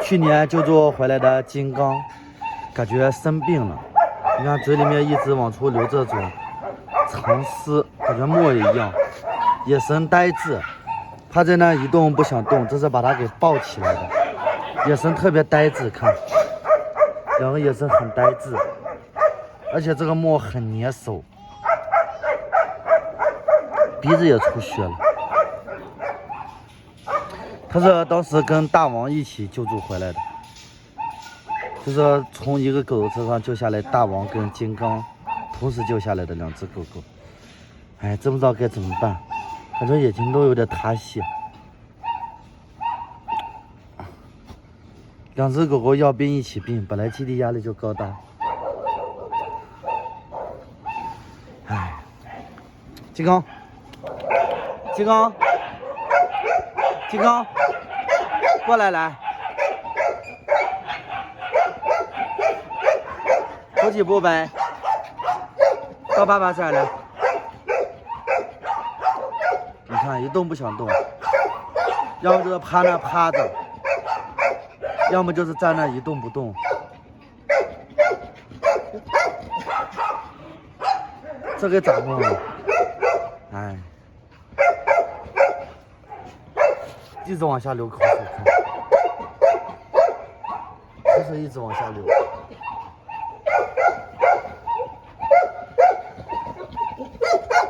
去年救助回来的金刚，感觉生病了，你看嘴里面一直往出流这种长丝，感觉沫一样，眼神呆滞，趴在那一动不想动，这是把它给抱起来的，眼神特别呆滞，看，两个眼神很呆滞，而且这个沫很粘手，鼻子也出血了。他是当时跟大王一起救助回来的，就是从一个狗狗身上救下来，大王跟金刚同时救下来的2只狗狗。哎，真不知道该怎么办，感觉眼睛都有点塌陷。2只狗狗要病一起病，本来基地压力就高大。哎，金刚，金刚，金刚。过来，来，走几步呗，到爸爸这儿来。你看一动不想动，要么就是趴那趴着，要么就是站那一动不动。这给咋弄了？哎，一直往下流口水，看，口水一直往下流。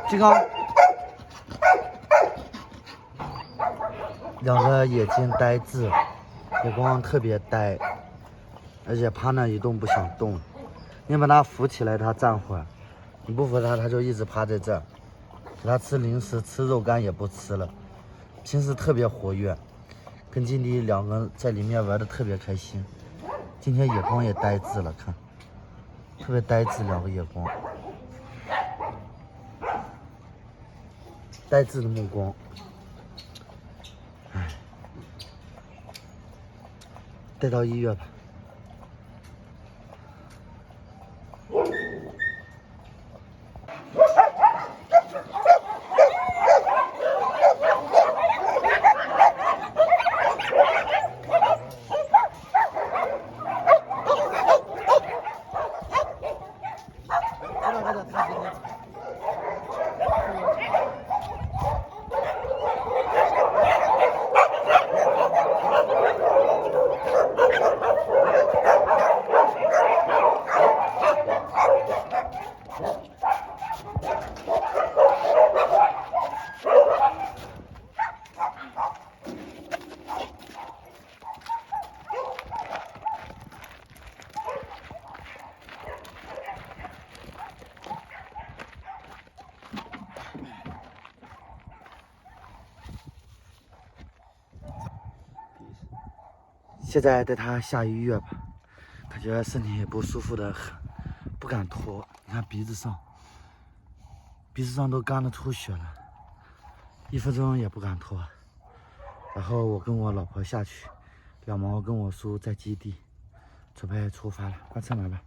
金刚，2个眼睛呆滞，眼光特别呆，而且趴那一动不想动。你把它扶起来，它站会儿；你不扶它，它就一直趴在这儿。给它吃零食，吃肉干也不吃了。平时特别活跃，跟金迪2个在里面玩的特别开心。今天眼光也呆滞了，看，特别呆滞，2个眼光，呆滞的目光。哎，带到医院吧。现在带他下医院吧，感觉身体不舒服的很，不敢拖。你看鼻子上都干的出血了，1分钟也不敢拖。然后我跟我老婆下去，2毛跟我叔在基地，准备出发了，关车门吧。